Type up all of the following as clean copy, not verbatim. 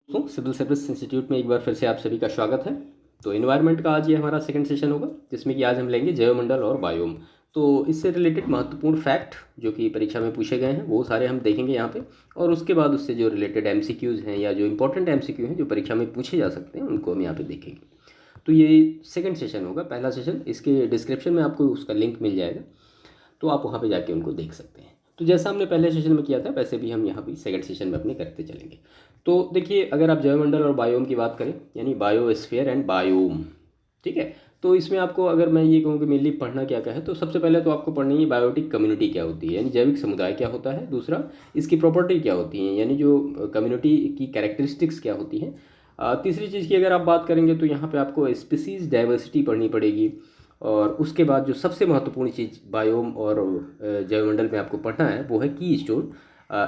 दोस्तों civil service institute में एक बार फिर से आप सभी का स्वागत है। तो एनवायरनमेंट का आज ये हमारा सेकंड सेशन होगा, जिसमें कि आज हम लेंगे जैवमंडल और बायोम। तो इससे रिलेटेड महत्वपूर्ण फैक्ट जो कि परीक्षा में पूछे गए हैं वो सारे हम देखेंगे यहाँ पे, और उसके बाद उससे जो रिलेटेड एमसीक्यूज़ हैं या जो इंपॉर्टेंट एमसीक्यू हैं जो परीक्षा में पूछे जा सकते हैं उनको हम यहाँ पे देखेंगे। तो ये सेकेंड सेशन होगा। पहला सेशन इसके डिस्क्रिप्शन में आपको उसका लिंक मिल जाएगा, तो आप वहाँ पर जाके उनको देख सकते हैं। तो जैसा हमने पहले सेशन में किया था वैसे भी हम यहाँ भी सेकंड सेशन में अपने करते चलेंगे। तो देखिए, अगर आप जैवमंडल और बायोम की बात करें, यानी बायोस्फीयर एंड बायोम, ठीक है, तो इसमें आपको अगर मैं ये कहूँ कि मेनली पढ़ना क्या क्या है, तो सबसे पहले तो आपको पढ़नी है बायोटिक कम्युनिटी क्या होती है, यानी जैविक समुदाय क्या होता है। दूसरा, इसकी प्रॉपर्टी क्या होती है, यानी जो कम्युनिटी की कैरेक्टरिस्टिक्स क्या होती हैं। तीसरी चीज़ की अगर आप बात करेंगे तो यहाँ पे आपको स्पीसीज डाइवर्सिटी पढ़नी पड़ेगी। और उसके बाद जो सबसे महत्वपूर्ण चीज़ बायोम और जैवमंडल में आपको पढ़ना है वो है की स्टोन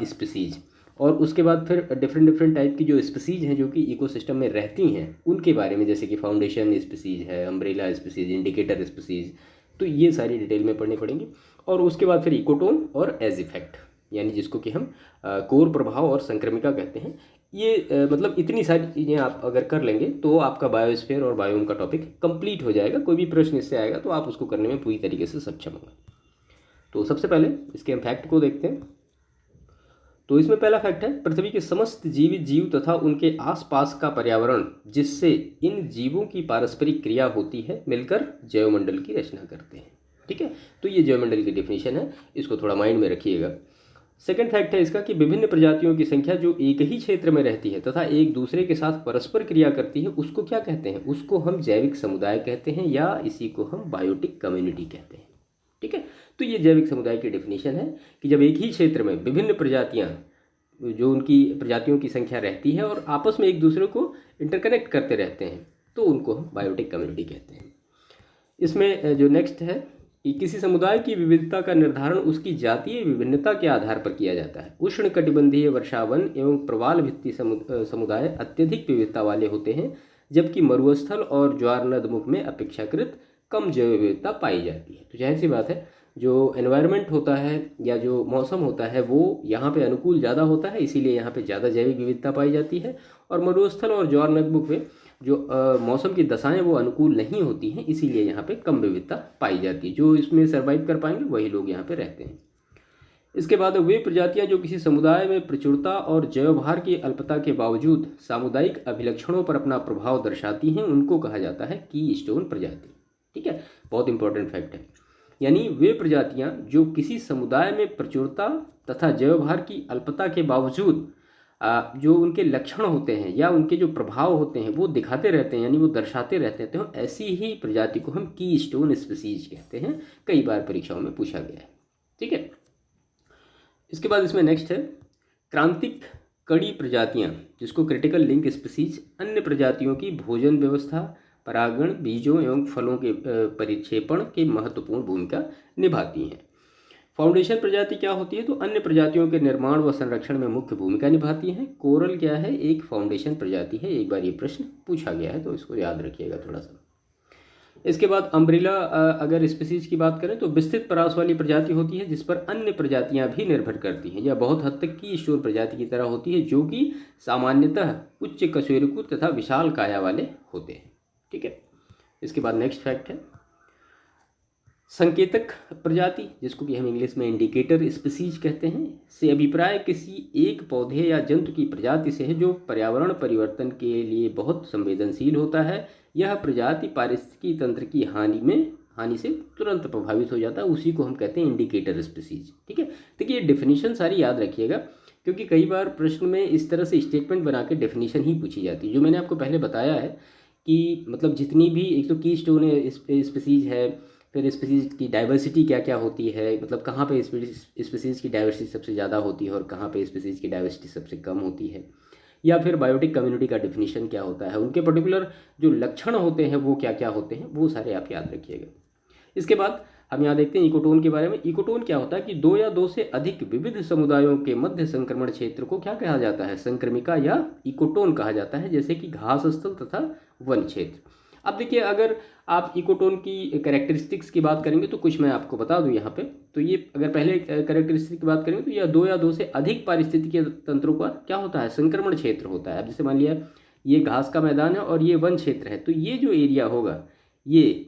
स्पीसीज। और उसके बाद फिर डिफरेंट डिफरेंट टाइप की जो स्पीसीज हैं जो कि इकोसिस्टम में रहती हैं उनके बारे में, जैसे कि फाउंडेशन स्पीसीज है, अम्ब्रेला स्पीसीज, इंडिकेटर स्पीसीज, तो ये सारी डिटेल में पढ़नी पड़ेंगी। और उसके बाद फिर इकोटोन और एज इफेक्ट, यानी जिसको कि हम कोर प्रभाव और संक्रमिका कहते हैं। ये मतलब इतनी सारी चीज़ें आप अगर कर लेंगे तो आपका बायोस्फीयर और बायोम का टॉपिक कंप्लीट हो जाएगा। कोई भी प्रश्न इससे आएगा तो आप उसको करने में पूरी तरीके से सक्षम होंगे। तो सबसे पहले इसके हम फैक्ट को देखते हैं। तो इसमें पहला फैक्ट है, पृथ्वी के समस्त जीवित जीव तथा उनके आसपास का पर्यावरण जिससे इन जीवों की पारस्परिक क्रिया होती है मिलकर जैवमंडल की रचना करते हैं। ठीक है, तो ये जैवमंडल की डेफिनेशन है, इसको थोड़ा माइंड में रखिएगा। सेकंड फैक्ट है इसका कि विभिन्न प्रजातियों की संख्या जो एक ही क्षेत्र में रहती है तथा एक दूसरे के साथ परस्पर क्रिया करती है उसको क्या कहते हैं, उसको हम जैविक समुदाय कहते हैं, या इसी को हम बायोटिक कम्युनिटी कहते हैं। ठीक है, तो ये जैविक समुदाय की डेफिनेशन है कि जब एक ही क्षेत्र में विभिन्न प्रजातियां, जो उनकी प्रजातियों की संख्या रहती है और आपस में एक दूसरे को इंटरकनेक्ट करते रहते हैं, तो उनको हम बायोटिक कम्युनिटी कहते हैं। इसमें जो नेक्स्ट है कि किसी समुदाय की विविधता का निर्धारण उसकी जातीय विभिन्नता के आधार पर किया जाता है। उष्णकटिबंधीय वर्षावन एवं प्रवाल भित्ति समुदाय अत्यधिक विविधता वाले होते हैं, जबकि मरुस्थल और ज्वार नदमुख में अपेक्षाकृत कम जैव विविधता पाई जाती है। तो जाहिर सी बात है, जो एनवायरनमेंट होता है या जो मौसम होता है वो यहाँ पे अनुकूल ज़्यादा होता है, इसीलिए यहाँ पे ज़्यादा जैविक विविधता पाई जाती है। और मरुस्थल और ज्वार नदमुख में जो मौसम की दशाएं वो अनुकूल नहीं होती हैं, इसीलिए यहाँ पे कम विविधता पाई जाती है। जो इसमें सर्वाइव कर पाएंगे वही लोग यहाँ पे रहते हैं। इसके बाद वे प्रजातियां जो किसी समुदाय में प्रचुरता और जैवभार की अल्पता के बावजूद सामुदायिक अभिलक्षणों पर अपना प्रभाव दर्शाती हैं उनको कहा जाता है की स्टोन प्रजाति। ठीक है, बहुत इंपॉर्टेंट फैक्ट है। यानी वे प्रजातियां जो किसी समुदाय में प्रचुरता तथा जैवभार की अल्पता के बावजूद जो उनके लक्षण होते हैं या उनके जो प्रभाव होते हैं वो दिखाते रहते हैं, यानी वो दर्शाते रहते हैं, तो ऐसी ही प्रजाति को हम की स्टोन स्पीसीज कहते हैं। कई बार परीक्षाओं में पूछा गया है। ठीक है, इसके बाद इसमें नेक्स्ट है क्रांतिक कड़ी प्रजातियां, जिसको क्रिटिकल लिंक स्पीसीज अन्य प्रजातियों की भोजन व्यवस्था, परागण, बीजों एवं फलों के परिक्षेपण की महत्वपूर्ण भूमिका निभाती हैं। फाउंडेशन प्रजाति क्या होती है, तो अन्य प्रजातियों के निर्माण व संरक्षण में मुख्य भूमिका निभाती हैं। कोरल क्या है, एक फाउंडेशन प्रजाति है। एक बार ये प्रश्न पूछा गया है तो इसको याद रखिएगा थोड़ा सा। इसके बाद अम्ब्रेला अगर स्पीसीज की बात करें तो विस्तृत परास वाली प्रजाति होती है जिस पर अन्य प्रजातियां भी निर्भर करती हैं, या बहुत हद तक की स्टोन प्रजाति की तरह होती है, जो कि सामान्यतः उच्च कशेरुकी तथा विशाल काया वाले होते हैं। ठीक है, इसके बाद नेक्स्ट फैक्ट है संकेतक प्रजाति, जिसको कि हम इंग्लिश में इंडिकेटर स्पीसीज कहते हैं, से अभिप्राय किसी एक पौधे या जंतु की प्रजाति से है जो पर्यावरण परिवर्तन के लिए बहुत संवेदनशील होता है। यह प्रजाति पारिस्थितिकी तंत्र की हानि से तुरंत प्रभावित हो जाता है, उसी को हम कहते हैं इंडिकेटर स्पीसीज। ठीक है, देखिए ये डेफिनेशन सारी याद रखिएगा, क्योंकि कई बार प्रश्न में इस तरह से स्टेटमेंट बना के डेफिनेशन ही पूछी जाती है। जो मैंने आपको पहले बताया है कि मतलब जितनी भी, एक तो की स्टोन स्पीसीज है, फिर स्पीसीज की डाइवर्सिटी क्या क्या होती है, मतलब कहाँ पे स्पीसीज की डाइवर्सिटी सबसे ज़्यादा होती है और कहाँ पे स्पीसीज की डाइवर्सिटी सबसे कम होती है, या फिर बायोटिक कम्युनिटी का डिफिनीशन क्या होता है, उनके पर्टिकुलर जो लक्षण होते हैं वो क्या क्या होते हैं, वो सारे आप याद रखिएगा। इसके बाद हम यहाँ देखते हैं इकोटोन के बारे में। इकोटोन क्या होता है कि दो या दो से अधिक विविध समुदायों के मध्य संक्रमण क्षेत्र को क्या कहा जाता है, संक्रमिका या इकोटोन कहा जाता है, जैसे कि घास स्थल तथा वन क्षेत्र। अब देखिए, अगर आप इकोटोन की कैरेक्टरिस्टिक्स की बात करेंगे तो कुछ मैं आपको बता दूं यहाँ पे। तो ये अगर पहले कैरेक्टरिस्टिक की बात करेंगे तो यह दो या दो से अधिक पारिस्थितिकीय तंत्रों का क्या होता है, संक्रमण क्षेत्र होता है। अब जैसे मान लिया ये घास का मैदान है और ये वन क्षेत्र है, तो ये जो एरिया होगा ये,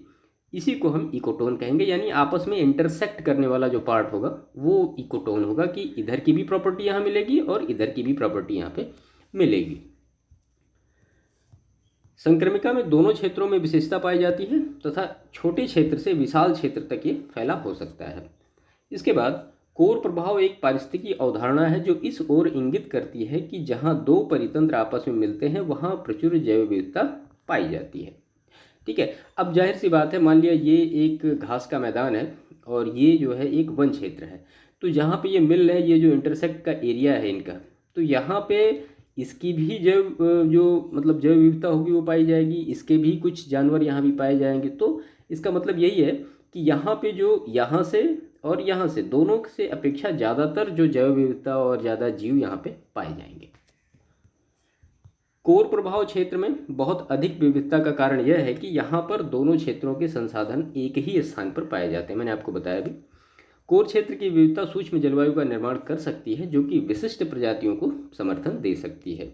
इसी को हम इकोटोन कहेंगे, यानी आपस में इंटरसेक्ट करने वाला जो पार्ट होगा वो इकोटोन होगा, कि इधर की भी प्रॉपर्टी यहाँ मिलेगी और इधर की भी प्रॉपर्टी यहाँ पे मिलेगी। संक्रमिका में दोनों क्षेत्रों में विशेषता पाई जाती है तथा छोटे क्षेत्र से विशाल क्षेत्र तक ये फैला हो सकता है। इसके बाद कोर प्रभाव एक पारिस्थितिकी अवधारणा है जो इस ओर इंगित करती है कि जहाँ दो परितंत्र आपस में मिलते हैं वहाँ प्रचुर जैव विविधता पाई जाती है। ठीक है, अब जाहिर सी बात है, मान लिया ये एक घास का मैदान है और ये जो है एक वन क्षेत्र है, तो जहाँ पे ये मिल रहे हैं, ये जो इंटरसेक्ट का एरिया है इनका, तो यहाँ पे इसकी भी जो मतलब जैव विविधता होगी वो पाई जाएगी, इसके भी कुछ जानवर यहाँ भी पाए जाएंगे। तो इसका मतलब यही है कि यहाँ पे जो यहाँ से और यहाँ से दोनों से अपेक्षा ज़्यादातर जो जैव विविधता और ज़्यादा जीव यहाँ पे पाए जाएंगे। कोर प्रभाव क्षेत्र में बहुत अधिक विविधता का कारण यह है कि यहाँ पर दोनों क्षेत्रों के संसाधन एक ही स्थान पर पाए जाते हैं। मैंने आपको बताया भी, कोर क्षेत्र की विविधता सूक्ष्म जलवायु का निर्माण कर सकती है जो कि विशिष्ट प्रजातियों को समर्थन दे सकती है।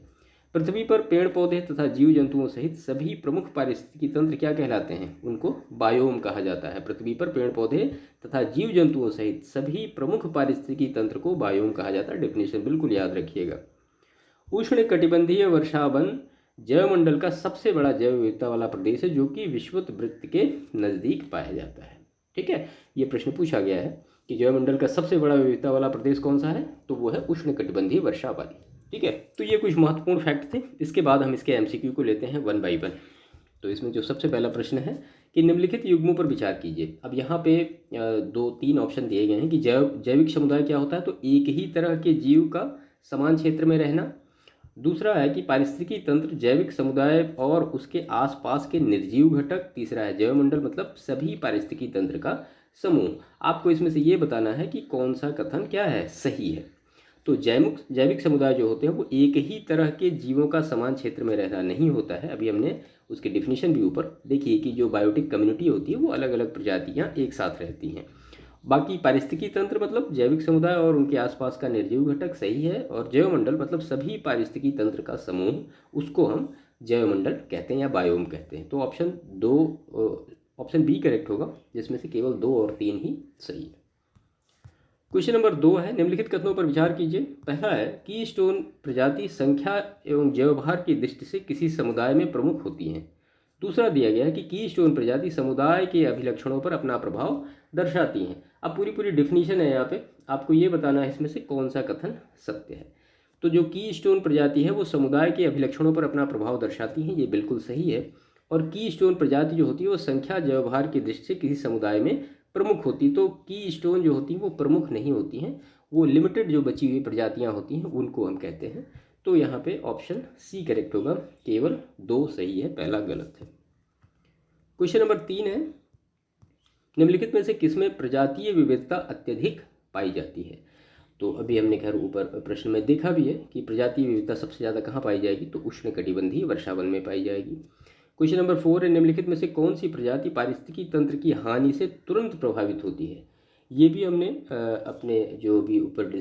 पृथ्वी पर पेड़ पौधे तथा जीव जंतुओं सहित सभी प्रमुख पारिस्थितिकी तंत्र क्या कहलाते हैं, उनको बायोम कहा जाता है। पृथ्वी पर पेड़ पौधे तथा जीव जंतुओं सहित सभी प्रमुख पारिस्थितिकी तंत्र को बायोम कहा जाता है। डेफिनेशन बिल्कुल याद रखिएगा। उष्ण कटिबंधीय वर्षावन जैवमंडल का सबसे बड़ा जैव विविधता वाला प्रदेश है जो कि विषुवत वृत्त के नज़दीक पाया जाता है। ठीक है, ये प्रश्न पूछा गया है कि जैवमंडल का सबसे बड़ा विविधता वाला प्रदेश कौन सा है, तो वो है उष्ण कटिबंधीय वर्षावन। ठीक है, तो ये कुछ महत्वपूर्ण फैक्ट थे। इसके बाद हम इसके एमसीक्यू को लेते हैं वन बाई वन। तो इसमें जो सबसे पहला प्रश्न है कि निम्नलिखित युग्मों पर विचार कीजिए। अब यहाँ पे 2-3 ऑप्शन दिए गए हैं कि जैविक समुदाय क्या होता है, तो एक ही तरह के जीव का समान क्षेत्र में रहना। दूसरा है कि पारिस्थितिकी तंत्र जैविक समुदाय और उसके आसपास के निर्जीव घटक। तीसरा है जैवमंडल मतलब सभी पारिस्थितिकी तंत्र का समूह। आपको इसमें से ये बताना है कि कौन सा कथन क्या है, सही है। तो जैविक समुदाय जो होते हैं वो एक ही तरह के जीवों का समान क्षेत्र में रहना नहीं होता है। अभी हमने उसकी डिफिनीशन भी ऊपर देखी कि जो बायोटिक कम्युनिटी होती है वो अलग अलग प्रजातियाँ एक साथ रहती हैं। बाकी पारिस्थितिकी तंत्र मतलब जैविक समुदाय और उनके आसपास का निर्जीव घटक, सही है। और जैवमंडल मतलब सभी पारिस्थितिकी तंत्र का समूह, उसको हम जैवमंडल कहते हैं या बायोम कहते हैं। तो ऑप्शन बी करेक्ट होगा, जिसमें से केवल 2 और 3 ही सही है। क्वेश्चन नंबर 2 है, निम्नलिखित कथनों पर विचार कीजिए। पहला है कीस्टोन प्रजाति संख्या एवं जैवभार की दृष्टि से किसी समुदाय में प्रमुख होती हैं। दूसरा दिया गया है कि कीस्टोन प्रजाति समुदाय के अभिलक्षणों पर अपना प्रभाव दर्शाती हैं। अब पूरी डिफिनीशन है यहाँ पे, आपको ये बताना है इसमें से कौन सा कथन सत्य है। तो जो कीस्टोन प्रजाति है वो समुदाय के अभिलक्षणों पर अपना प्रभाव दर्शाती हैं, ये बिल्कुल सही है। और कीस्टोन प्रजाति जो होती है वो संख्या जैवभार की दृष्टि से किसी समुदाय में प्रमुख होती, तो कीस्टोन जो होती हैं वो प्रमुख नहीं होती हैं, वो लिमिटेड जो बची हुई प्रजातियाँ होती हैं उनको हम कहते हैं। तो यहाँ पे ऑप्शन सी करेक्ट होगा, केवल 2 सही है, पहला गलत है। क्वेश्चन नंबर 3 है, निम्नलिखित में से किसमें प्रजातीय विविधता अत्यधिक पाई जाती है। तो अभी हमने खैर ऊपर प्रश्न में देखा भी है कि प्रजातीय विविधता सबसे ज़्यादा कहाँ पाई जाएगी, तो उष्ण कटिबंधीय वर्षावन में पाई जाएगी। क्वेश्चन नंबर 4 है, निम्नलिखित में से कौन सी प्रजाति पारिस्थितिकी तंत्र की हानि से तुरंत प्रभावित होती है। ये भी हमने अपने जो भी ऊपर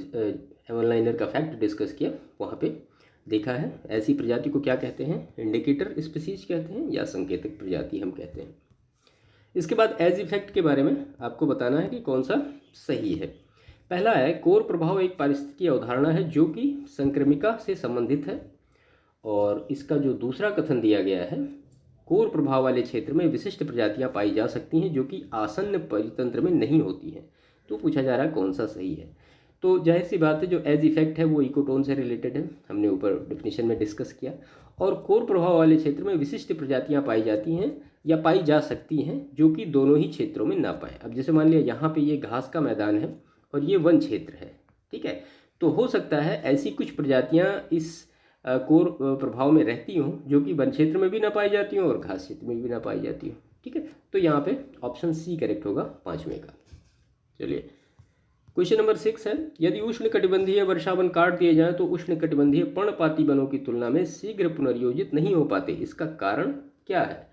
ऑनलाइनर का फैक्ट डिस्कस किया वहाँ पे देखा है। ऐसी प्रजाति को क्या कहते हैं, इंडिकेटर स्पीसीज कहते हैं या संकेतक प्रजाति हम कहते हैं। इसके बाद एज इफेक्ट के बारे में आपको बताना है कि कौन सा सही है। पहला है, कोर प्रभाव एक पारिस्थितिकी अवधारणा है जो कि संक्रमिका से संबंधित है। और इसका जो दूसरा कथन दिया गया है, कोर प्रभाव वाले क्षेत्र में विशिष्ट प्रजातियां पाई जा सकती हैं जो कि आसन्न परितंत्र में नहीं होती हैं। तो पूछा जा रहा है कौन सा सही है। तो जाहिर सी बात है जो एज इफेक्ट है वो इकोटोन से रिलेटेड है, हमने ऊपर डिफिनीशन में डिस्कस किया। और कोर प्रभाव वाले क्षेत्र में विशिष्ट प्रजातियां पाई जाती हैं या पाई जा सकती हैं जो कि दोनों ही क्षेत्रों में ना पाए। अब जैसे मान लिया यहाँ पे ये घास का मैदान है और ये वन क्षेत्र है, ठीक है, तो हो सकता है ऐसी कुछ प्रजातियां इस कोर प्रभाव में रहती हूँ जो कि वन क्षेत्र में भी ना पाई जाती हूँ और घास क्षेत्र में भी ना पाई जाती हूँ। ठीक है, तो यहाँ पे ऑप्शन सी करेक्ट होगा, 5वें का। चलिए क्वेश्चन नंबर 6 है, यदि उष्ण कटिबंधीय वर्षावन काट दिए जाएं तो उष्ण कटिबंधीय पर्णपाती वनों की तुलना में शीघ्र पुनर्योजित नहीं हो पाते, इसका कारण क्या है।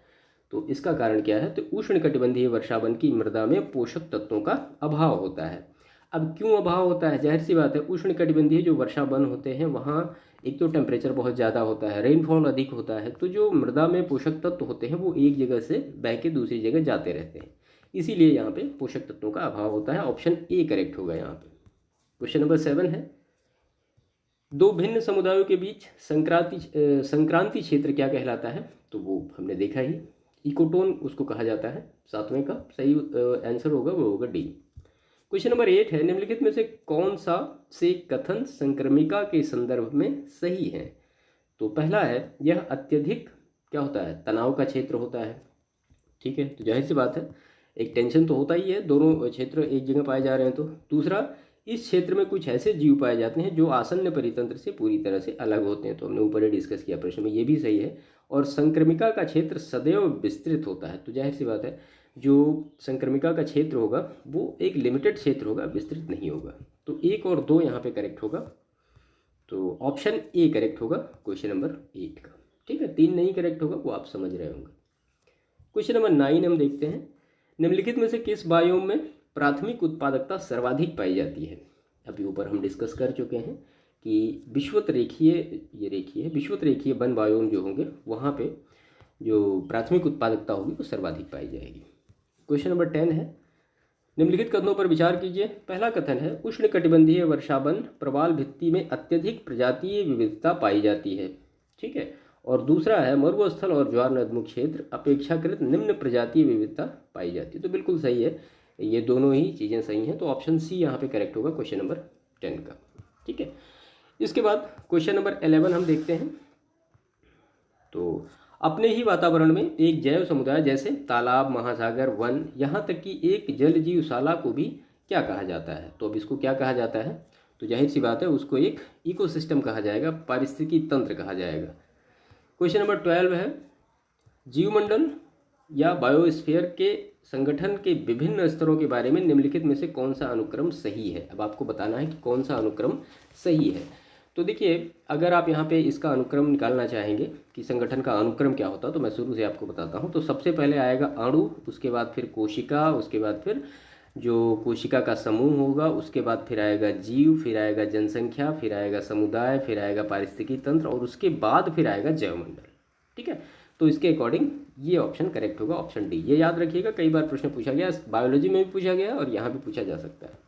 तो इसका कारण क्या है, तो उष्णकटिबंधीय वर्षावन की मृदा में पोषक तत्वों का अभाव होता है। अब क्यों अभाव होता है, जाहिर सी बात है, उष्णकटिबंधीय जो वर्षावन होते हैं वहाँ एक तो टेम्परेचर बहुत ज़्यादा होता है, रेनफॉल अधिक होता है, तो जो मृदा में पोषक तत्व होते हैं वो एक जगह से बह के दूसरी जगह जाते रहते हैं, इसीलिए यहाँ पे पोषक तत्वों का अभाव होता है। ऑप्शन ए करेक्ट होगा यहाँ पे। क्वेश्चन नंबर 7 है, दो भिन्न समुदायों के बीच संक्रांति क्षेत्र क्या कहलाता है, तो वो हमने देखा ही, इकोटोन उसको कहा जाता है। 7वें का सही आंसर होगा वो होगा डी। क्वेश्चन नंबर 8 है, निम्नलिखित में से कौन सा से कथन संक्रमिका के संदर्भ में सही है, तो पहला है, यह अत्यधिक क्या होता है, तनाव का क्षेत्र होता है। ठीक है, तो जाहिर सी बात है, एक टेंशन तो होता ही है, दोनों क्षेत्र एक जगह पाए जा रहे हैं। तो दूसरा, इस क्षेत्र में कुछ ऐसे जीव पाए जाते हैं जो आसन्न परितंत्र से पूरी तरह से अलग होते हैं, तो हमने ऊपर ही डिस्कस किया प्रश्न में, ये भी सही है। और संक्रमिका का क्षेत्र सदैव विस्तृत होता है, तो जाहिर सी बात है, जो संक्रमिका का क्षेत्र होगा वो एक लिमिटेड क्षेत्र होगा, विस्तृत नहीं होगा। तो 1 और 2 यहाँ पे करेक्ट होगा, तो ऑप्शन ए करेक्ट होगा क्वेश्चन नंबर 8 का। ठीक है, 3 नहीं करेक्ट होगा, वो आप समझ रहे होंगे। क्वेश्चन नंबर 9 हम देखते हैं, निम्नलिखित में से किस बायोम में प्राथमिक उत्पादकता सर्वाधिक पाई जाती है। अभी ऊपर हम डिस्कस कर चुके हैं कि विषुवत रेखीय वन बायोम जो होंगे वहाँ पे जो प्राथमिक उत्पादकता होगी वो सर्वाधिक पाई जाएगी। क्वेश्चन नंबर 10 है, निम्नलिखित कथनों पर विचार कीजिए। पहला कथन है, उष्णकटिबंधीय वर्षावन प्रवाल भित्ति में अत्यधिक प्रजातीय विविधता पाई जाती है। ठीक है, और दूसरा है, मरुस्थल और ज्वार नदमुख क्षेत्र अपेक्षाकृत निम्न प्रजातीय विविधता पाई जाती है। तो बिल्कुल सही है, ये दोनों ही चीज़ें सही हैं, तो ऑप्शन सी यहाँ पे करेक्ट होगा क्वेश्चन नंबर 10 का। ठीक है, इसके बाद क्वेश्चन नंबर 11 हम देखते हैं, तो अपने ही वातावरण में एक जैव समुदाय जैसे तालाब, महासागर, वन, यहाँ तक कि एक जल जीवशाला को भी क्या कहा जाता है, तो अब इसको क्या कहा जाता है, तो जाहिर सी बात है उसको एक इकोसिस्टम कहा जाएगा, पारिस्थितिकी तंत्र कहा जाएगा। क्वेश्चन नंबर 12 है, जीवमंडल या बायोस्फीयर के संगठन के विभिन्न स्तरों के बारे में निम्नलिखित में से कौन सा अनुक्रम सही है। अब आपको बताना है कि कौन सा अनुक्रम सही है। तो देखिए, अगर आप यहाँ पे इसका अनुक्रम निकालना चाहेंगे कि संगठन का अनुक्रम क्या होता है, तो मैं शुरू से आपको बताता हूँ। तो सबसे पहले आएगा अणु, उसके बाद फिर कोशिका, उसके बाद फिर जो कोशिका का समूह होगा, उसके बाद फिर आएगा जीव, फिर आएगा जनसंख्या, फिर आएगा समुदाय, फिर आएगा पारिस्थितिकी तंत्र, और उसके बाद फिर आएगा जैवमंडल। ठीक है, तो इसके अकॉर्डिंग ये ऑप्शन करेक्ट होगा, ऑप्शन डी। ये याद रखिएगा, कई बार प्रश्न पूछा गया, बायोलॉजी में भी पूछा गया और यहाँ भी पूछा जा सकता है।